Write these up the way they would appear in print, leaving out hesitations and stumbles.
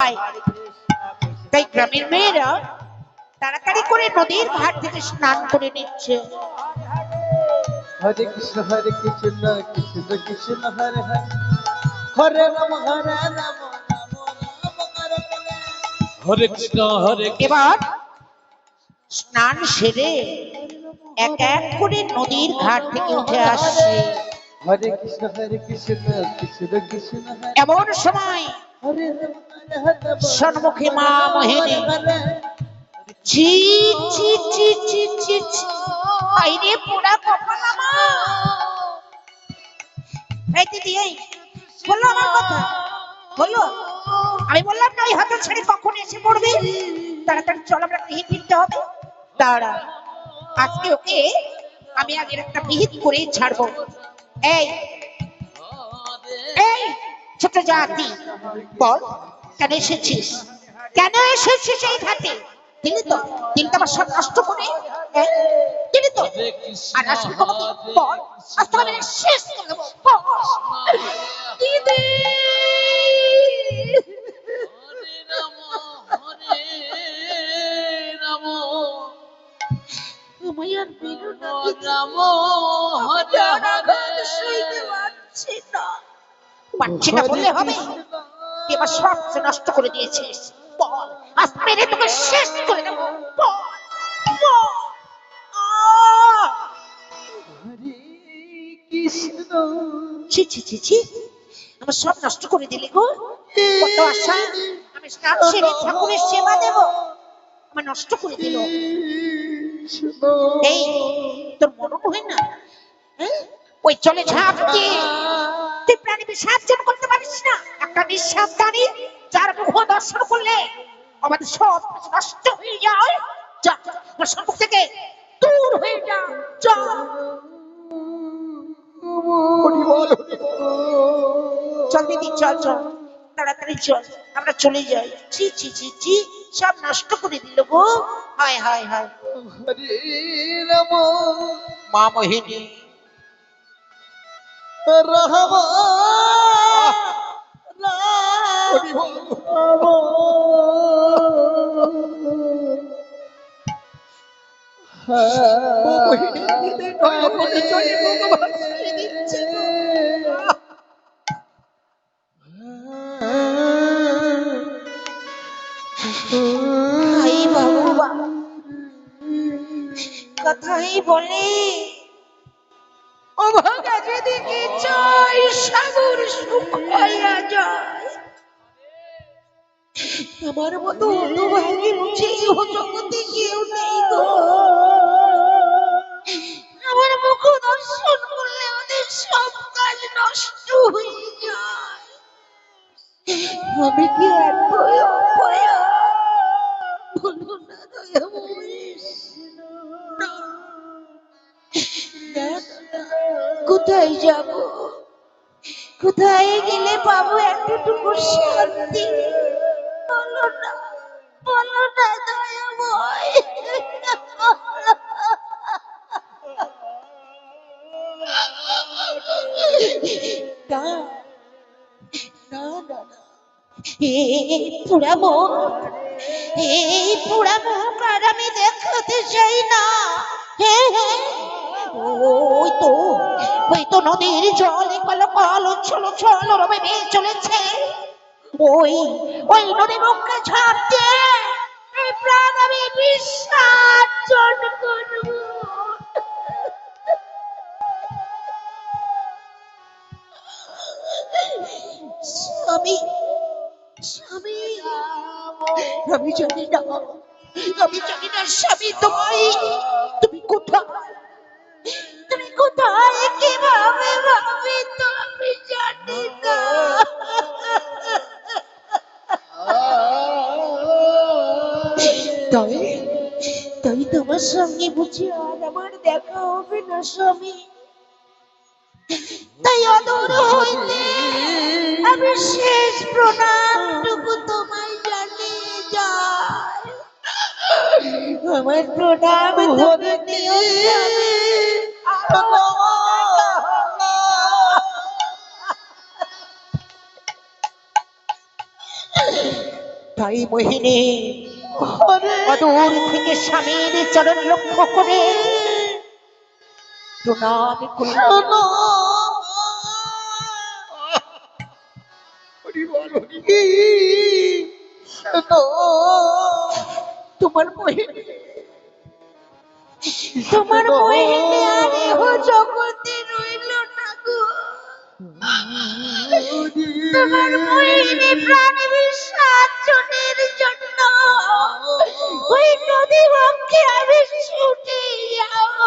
হয়। তাই গ্রামের মেয়েরা তাড়াতাড়ি করে নদীর ঘাট থেকে স্নান করে নিচ্ছে। হরে কৃষ্ণ কৃষ্ণ কৃষ্ণ হরে হরে হরে রাম হরে কৃষ্ণ এবার স্নান সেরে এক এক করে নদীর ঘাট থেকে উঠে আসছে। হরে কৃষ্ণ কৃষ্ণ কৃষ্ণ এমন সময় হরে সন্মুখে মা মোহিনী ছি ছি ছি ছি ছি ছি, আইরে পোড়া কপাল আমার। এই দিদি, এই বললো আমার কথা, বললো। আমি বললাম না, এই হাতে ছেড়ে কখন এসে পড়বি, তাড়াতাড়ি চল, আমরা গৃহে ফিরতে হবে। দাঁড়া, আজকে ওকে আমি আগের একটা বিহিত করে ছাড়বো। এই এই ছোট জাতি, বল কেন এসেছিস, কেন এসেছিস এই ঘাটে? দিলি তো আমার সব নষ্ট করে, দিলি তো। আর আসবি কোনোদিন? বল, আজ তো আমি শেষ করে দেবো। দিদি, তুমি আর বিনু না সইতে পারছি না, পারছি না বললে হবে? তুই এবার সব নষ্ট করে দিয়েছিস। বল, আজ মেরে তোকে শেষ করে দেবো। বল, বল। কৃষ্ণ ছি ছি ছি ছি, আমার সব নষ্ট করে দিলি গো। কত আশা, আমি স্নান সেরে ঠাকুরের সেবা দেব, আমার নষ্ট করে দিল। এই তোর মরণ হয় না? ওই চলে ঝাঁপ দিয়ে তুই প্রাণী বিসর্জন করতে পারিস না? একটা নিঃশ্বাস দাঁড়ি যার মুখ দর্শন করলে আমাদের সব নষ্ট হয়ে যায়। যা আমার সম্মুখ থেকে দূর হয়ে যা, যা। চল দিদি, চল চল, তাড়াতাড়ি চল, আমরা চলে যাই। ছি ছি ছি ছি, সব নষ্ট করে দিল গো। হায় হায় হায়। হরে রাম মা মোহিনী, রাম কথাই বলে অভাগা যেদিকে চাই সাগর সুখ পাইয়া যায়। আমার মতো হতভাগীর জগতে কেউ নেই গো। আমার মুখ দর্শন করলে ওদের সব কাজ নষ্ট হয়ে যায়। আমি কি এক অপয়া? বলো না দয়াময়ী। কোথায় যাব, কোথায় গেলে পাবো এতটুকু শান্তি? বলো না, বলো না দয়াময়। না না না, এই পোড়া মুখ, এই পোড়া মুখ আর আমি দেখাতে চাই না। হ্যাঁ হ্যাঁ, ওই তো নদীর জল কল কল উচ্ছল উচ্ছল রবে বেয়ে চলেছে। ওই ওই নদী মুখকে ঝাঁপ দিয়ে এই প্রাণ আমি বিসর্জন করব। স্বামী, স্বামী, আমি জানি না, আমি জানি না স্বামী, তুমি কোথায়, তুমি কোথায়, কিভাবে ভাবি তো আমি জানি না। তাই তাই তোমার সঙ্গে বুঝি আর আমার দেখা হবে না স্বামী। তাই অদূর হইতে আমি শেষ প্রণামটুকু তোমায় জানিয়ে যাই। আমার প্রণাম ধরে নিও স্বামী। তাই মোহিনী ওরে অদূর থেকে স্বামীর চরণ লক্ষ্য করে প্রণাম করল। শোনো কি শোনো তোমার মোহিনী, তোমার মোহিনী আর এহ জগতে রইল না গো। তোমার মোহিনী প্রাণী বিসর্জনের জন্য ওই নদী বক্ষে আমি ছুটে যাব।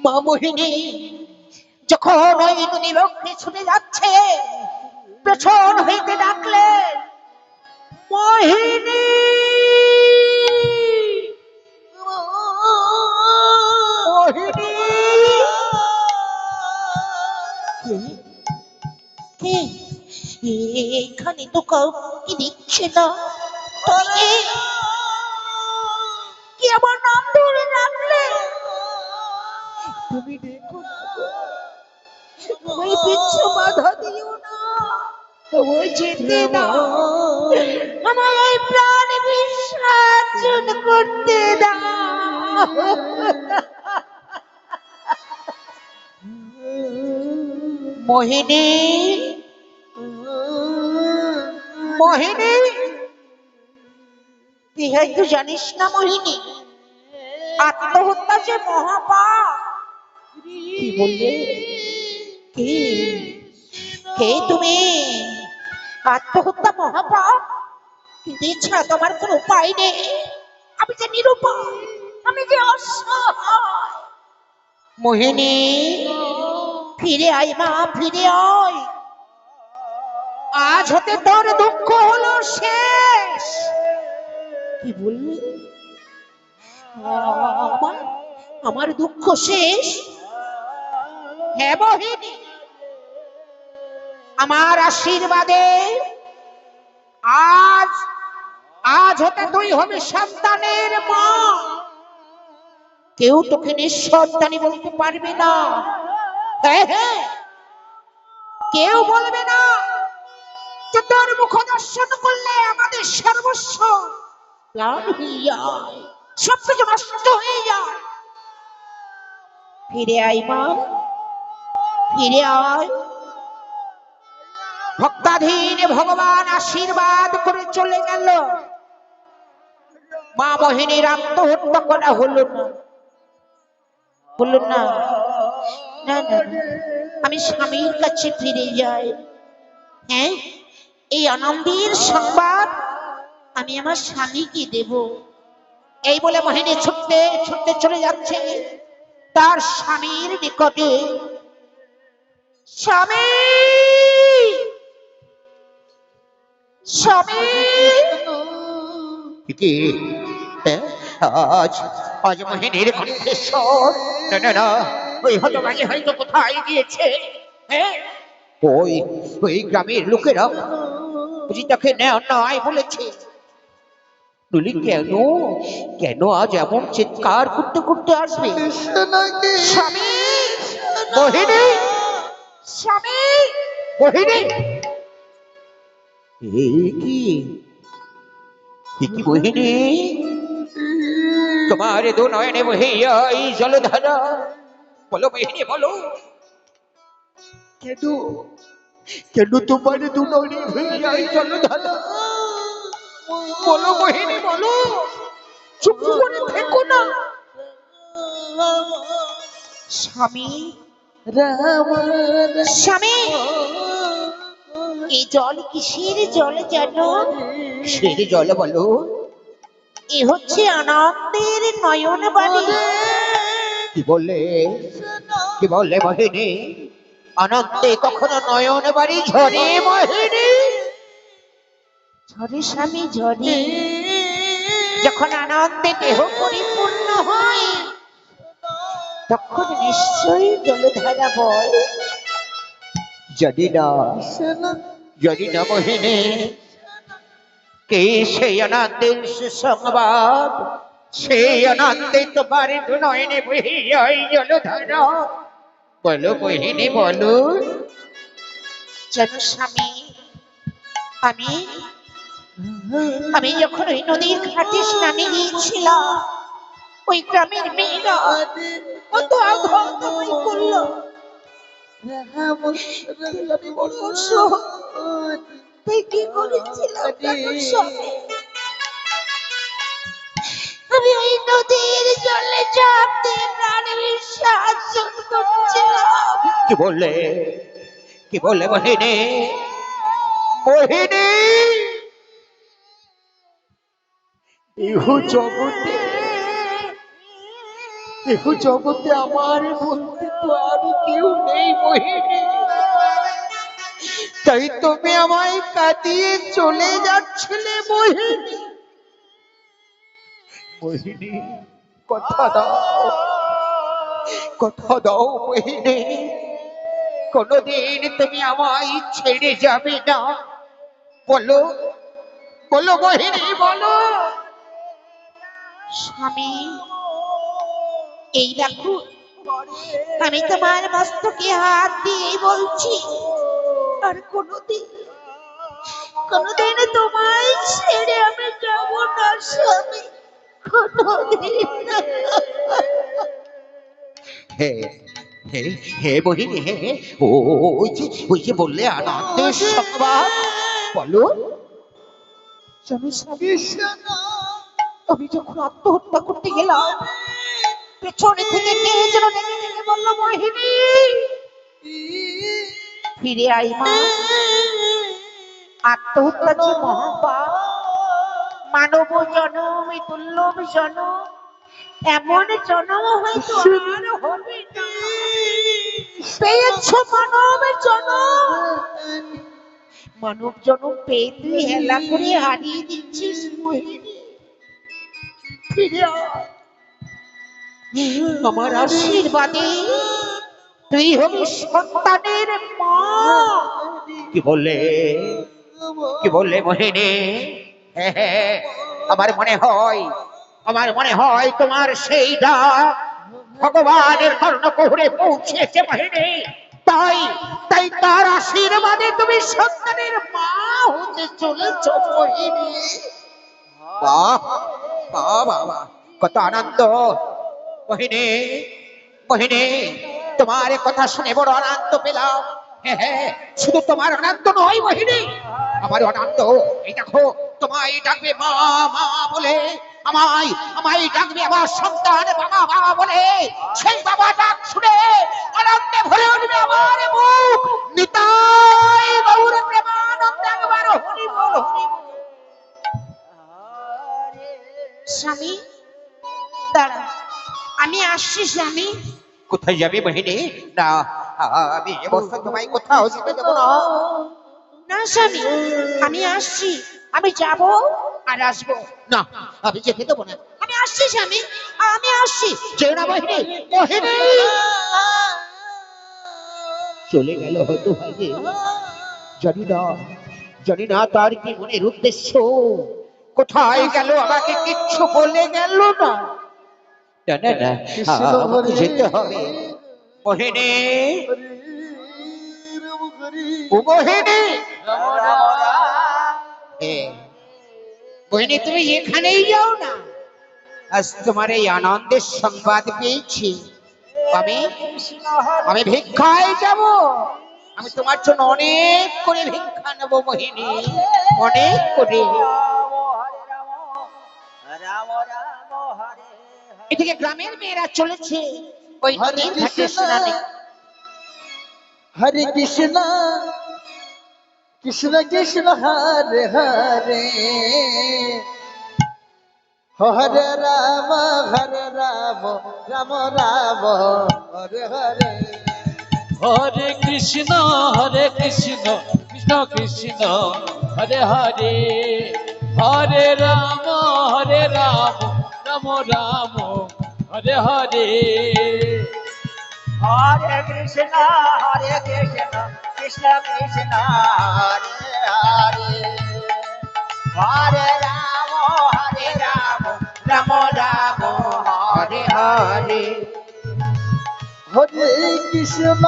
মা মোহিনী যখন ওই নদী বক্ষে ছুটে যাচ্ছে, পেছন হইতে ডাকলেন, মোহিনী মোহিনী। কে? এখানে তো কাউকে দেখছে না। তুমি কি আমার নাম ধরে ডাকলে? তুমি দেখো না গো, ওই পিছু বাধা দিও না, ওই যেতে দাও, আমার এই প্রাণ বিসর্জন করতে দাও। মোহিনী মোহিনী, তুই হয়তো জানিস না মোহিনী, আত্মহত্যা যে মহাপাপ। কি বললে? কে? কে তুমি? আত্মহত্যা মহাপাপ, কিন্তু এছাড়া তোমার কোনো উপায় নেই। আমি যে নিরুপায়, আমি যে অসহায়। মোহিনী ফিরে আয় মা, ফিরে আয়। আজ হতে তোর দুঃখ হলো শেষ। কি বললি? আমার আমার দুঃখ শেষ? হ্যাঁ মোহিনী, আমার আশীর্বাদে আজ আজ হতে তুই হবে সন্তানের মা। কেউ তোকে নিঃসন্তানী বলতে পারবে না। হ্যাঁ হ্যাঁ, কেউ বলবে না যে তোর মুখ দর্শন করলে আমাদের সর্বস্ব প্রাণ হয়ে যায়, সবকিছু নষ্ট হয়ে যায়। ফিরে আয় মা, ফিরে আয়। ভক্তাধীন ভগবান আশীর্বাদ করে চলে গেল। মা মোহিনীর আত্মহত্যা করা হলো না, হলো না। না না, আমি স্বামীর কাছে ফিরে যাই। হ্যাঁ, এই আনন্দের সংবাদ আমি আমার স্বামীকে দেব। এই বলে মোহিনী ছুটতে ছুটতে চলে যাচ্ছে তার স্বামীর নিকটে। স্বামী, স্বামী। কি? আজ আজ মোহিনীর কণ্ঠস্বর। না না না, ওই হতভাগী হয়তো কোথায় গিয়েছে। হ্যাঁ, ওই ওই গ্রামের লোকেরা বুঝি তাকে নয় বলেছে। তুলি কেন কেন আজ এমন চিৎকার করতে করতে আসবে? স্বামী, মোহিনী, স্বামী, মোহিনী। কি কি মোহিনী, তোমার দু নয়নে বহিয়া এই জলধারা। বলো মোহিনী, বলো কেন কেন তোমার দু নয়নে বহিয়া এই জলধারা? বলো মোহিনী, বলো, চুপ করে থেকো না। স্বামী, স্বামী, এই জল কিসের জল জানো? কিসের জল বলো? এ হচ্ছে আনন্দের নয়ন বাণী। কি বললে? কি বললে মোহিনী? আনন্দে কখনো নয়ন বাড়ি ঝরে মোহিনী? ঝরে স্বামী, ঝরে। যখন আনন্দে দেহ পরিপূর্ণ হয় তখন নিশ্চয়ই জলধারা বয়। জানি না, জানি না মোহিনী, কে সেই আনন্দের সুসংবাদ, সেই আনন্দে তোমার দু নয়নে বহিয়া জলধারা। বলো মোহিনী, বলো। জানো স্বামী, আমি আমি যখন ওই নদীর ঘাটে স্নানে গিয়েছিলাম, ওই গ্রামের মেয়েরা কত আঘাত করলো। আমি বড় তাই কি করেছিলাম জানো স্বামী? আমি ওই নদীর জলে ঝাঁপ দিয়ে প্রাণীর সাহায্য করছিলাম। কি বললে, কি বললে মোহিনী? মোহিনী, ইহ জগতে, ইহ জগতে আমার বলতে তো আর কেউ নেই মোহিনী, তাই তুমি আমায় কাঁদিয়ে চলে যাচ্ছিলে মোহিনী। মোহিনী, কথা দাও, কথা দাও মোহিনী, কোনদিন তুমি আমায় ছেড়ে যাবে না। বলো, বলো মোহিনী, বলো। স্বামী, এই দেখো, আমি তোমার মস্তকে হাত দিয়ে বলছি, আর কোনদিন কোনদিন তোমায় ছেড়ে আমি যাব না স্বামী, কোনদিন না। হে হে হে মোহিনী, হে, ওই যে বললে আনন্দের সংবাদ, বলো। জানো স্বামী, আমি যখন আত্মহত্যা করতে গেলাম, পেছনে থেকে কে যেন ডেকে ডেকে বলল, মোহিনী ফিরে আই মা, আত্মহত্যা যে মহাপাপ, মানব জনম দুর্লভ জনম, এমন জনম হয়তো আর হবে না। পেয়েছ মানব জনম, মানব জনম পেয়ে তুই হেলা করে হারিয়ে দিচ্ছিস মোহিনী। ফিরে আয়, আমার আশীর্বাদে তুই হবি সন্তানের মা। কি বললে, কি বললে মোহিনী? আমার মনে হয়, আমার মনে হয় তোমার সেই ডাক ভগবানের কর্ণকুহরে পৌঁছেছে মোহিনী, তাই তাই তার আশীর্বাদে তুমি সন্তানের মা হতে চলেছ মোহিনী। বাহ বাহ বাহ, কত আনন্দ মোহিনী, মোহিনী, তোমার কথা শুনে বড় আনন্দ পেলাম। হ্যাঁ, শুধু তোমার আনন্দ নয় মোহিনী, আমার আনন্দ। এই দেখো, তোমায় ডাকবে মা মা বলে, আমায় আমায় ডাকবে আমার সন্তান বাবা বাবা বলে, সেই বাবা ডাক শুনে আনন্দে ভরে উঠবে আমার মুখ। নিতাই গৌর প্রেমানন্দে একবার হরি বল, হরি বল। স্বামী দাঁড়া, আমি আসছি স্বামী। কোথায় যাবে মোহিনী? না, আমি অবস্থায় তোমায় কোথাও যেতে দেবো না। না স্বামী, আমি আসছি, আমি যাব আর আসবো না, আমি যেতে দেবো না। আমি আসছি স্বামী, আমি আসছি। যেও না মোহিনী, মোহিনী। চলে গেল হয়তো ভাইয়ে, জানি না, জানি না তার কি মনের উদ্দেশ্য, কোথায় গেল আমাকে কিচ্ছু বলে গেল না। না না না, আমাকে যেতে হবে। মোহিনী, ও মোহিনী, মোহিনী তুমি এখানেই যাও না, আজ তোমার এই আনন্দের সংবাদ পেয়েছি। আমি আমি ভিক্ষায় যাব, আমি তোমার জন্য অনেক করে ভিক্ষা নেবো মোহিনী, অনেক করে। এদিকে গ্রামের মেয়েরা চলেছে ওই নদীর ঘাটে স্নানে। হরে কৃষ্ণ কৃষ্ণ কৃষ্ণ হরে হরে, হরে রাম রাম রাম হরে হরে। হরে কৃষ্ণ কৃষ্ণ কৃষ্ণ হরে হরে, হরে রাম রাম রাম হরে হরে। হরে কৃষ্ণ কৃষ্ণ কৃষ্ণ হরে হরে, হরে রাম রাম রাম হরে হরে। হরে কৃষ্ণ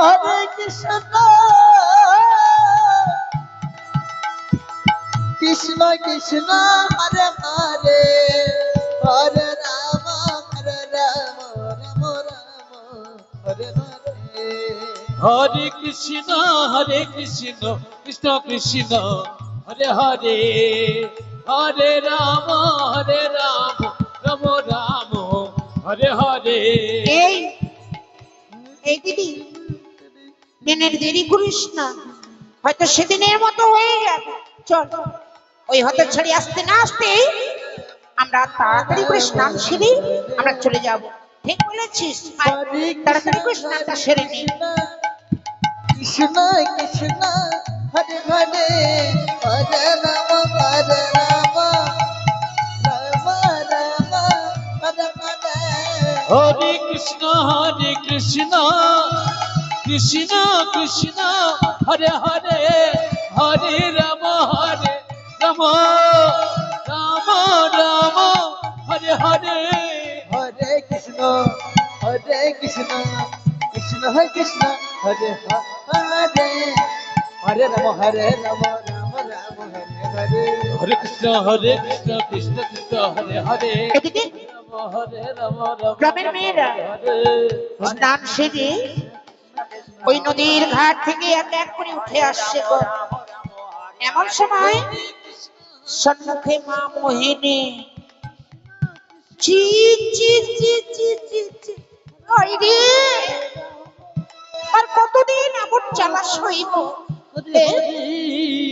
হরে কৃষ্ণ কৃষ্ণ কৃষ্ণ হরে হরে হরে রাম রাম হরে হরে হরে কৃষ্ণ কৃষ্ণ কৃষ্ণ হরে হরে হরে রাম রাম রাম হরে হরে। এই এই দিদি দিনের দেরি করিস না, হয়তো সেদিনের মতো হয়ে যাবে। চল, ওই হতে ছেড়ে আসতে না আসতে আমরা তাড়াতাড়ি করে স্নান সেরে আমরা চলে যাব। ঠিক বলেছিস, আয়, তাড়াতাড়ি করে স্নানটা সেরে নি। কৃষ্ণ কৃষ্ণ হরে হরে হরে রাম রাম রাম হরে হরে হরে কৃষ্ণ কৃষ্ণ কৃষ্ণ হরে হরে হরে রাম রাম রাম হরে হরে। হরে কৃষ্ণ কৃষ্ণ হরে কৃষ্ণ হরে হরে হরে রাম রাম রাম হরে হরে হরে কৃষ্ণ কৃষ্ণ কৃষ্ণ হরে হরে এদিকে হরে রাম রাম গ্রামের মেয়েরা হরে। স্নান সেরে ওই নদীর ঘাট থেকে এক এক করে উঠে আসছে গো। এমন সময় সম্মুখে মা মোহিনী চি চি চি চি চি চি, ওই রে, আর কতদিন এমন জ্বালা সইব? এ,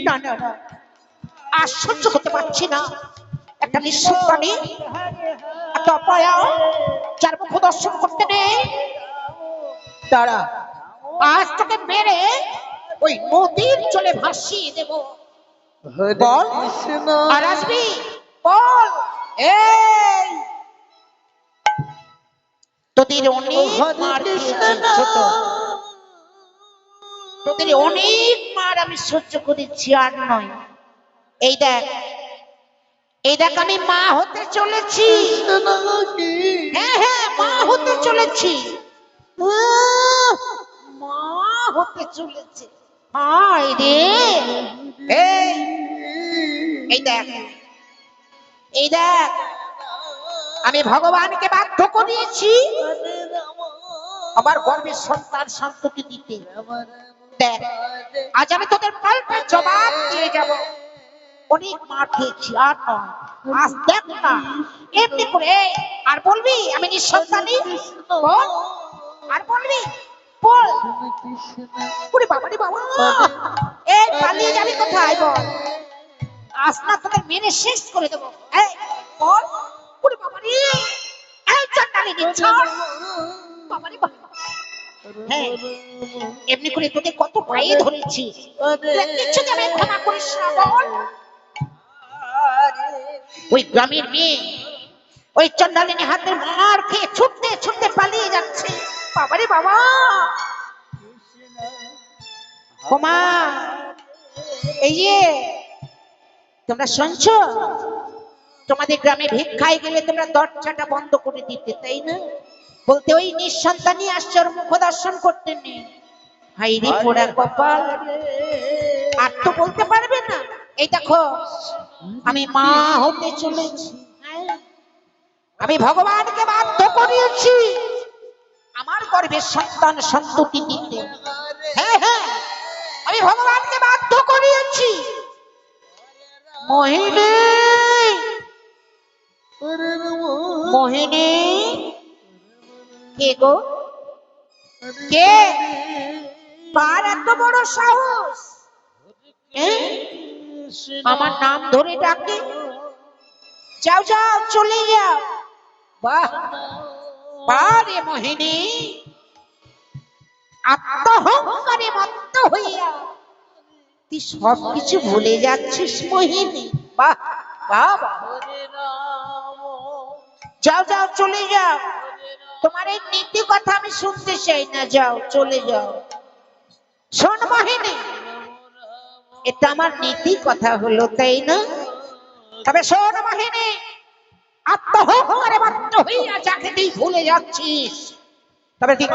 না না না, আর সহ্য করতে পারছি না। একটা নিঃশ্বাস প্রাণী, একটা অপয়া, যার মুখ দর্শন করতে নেই, দাঁড়া, আজ তোকে মেরে ওই নদীর জলে ভাসিয়ে দেব। বল, কৃষ্ণ আর আসবি? বল। এই তোদের অনেক মার খেয়েছি ছোট, তোদের অনেক মার আমি সহ্য করেছি, আর নয়। এই দেখ, এই দেখ, আমি মা হতে চলেছি। হ্যাঁ হ্যাঁ, মা হতে চলেছি। মা হতে চলেছে। হায় রে, এই এই দেখ, এই দেখ, আমি ভগবানকে বাধ্য করিয়েছি আমার গর্বের সন্তান শান্তকে দিতে। দেখ, আজ আমি তোদের পাল্টা জবাব দিয়ে যাব। অনেক মার খেয়েছি, আর নয়। আজ দেখ না, এমনি করে আর বলবি আমি নিঃসন্তানী? বল, আর বলবি? বল। ওরে বাবা রে বাবা, এই পালিয়ে যাবি কোথায়? বল, আজ না তোদের মেরে শেষ করে দেবো। এই বল, ওরে বাবা রে, এই চান্ডালি নিচ্ছর, বাবা রে বাবা। হ্যাঁ, এমনি করে তোদের কত পায়ে ধরেছি, কিচ্ছু যাবে, ক্ষমা করিস না। বল। ওই গ্রামের মেয়ে ওই চন্ডালিনী হাতের মার খেয়ে ছুটতে ছুটতে পালিয়ে যাচ্ছে। বাবারে বাবা, ওমা, এই যে তোমরা শুনছো, তোমাদের গ্রামে ভিক্ষায় গেলে তোমরা দরজাটা বন্ধ করে দিতে, তাই না? বলতে ওই নিঃসন্তানী আসছে ওর মুখ দর্শন করতে নেই। হাই রে পোড়া কপাল, আর তো বলতে পারবে না। এই দেখো, আমি মা হতে চলেছি। আমি ভগবানকে বাধ্য করিয়েছি আমার গর্ভের সন্তান সন্ততি দিতে। হ্যাঁ হ্যাঁ, আমি ভগবানকে বাধ্য করিয়েছি। মোহিনী, মোহিনী, কে গো? কে? কার এত বড় সাহস? আমার নাম ধরে ডাকে? যাও যাও, চলে যাও। বাহ বারে মোহিনী, আত্মহংকারে মত্ত হইয়া তুই সবকিছু ভুলে যাচ্ছিস মোহিনী। বাহ বাহ বাহ, যাও যাও, চলে যাও। তোমার এই নীতি কথা আমি শুনতে চাই না, যাও, চলে যাও। শোন মোহিনী, এটা আমার নীতি কথা হলো, তাই না? তবে শোন মোহিনী, আত্মহংকারে মত্ত হইয়া যাকে তুই ভুলে যাচ্ছিস, তবে তুই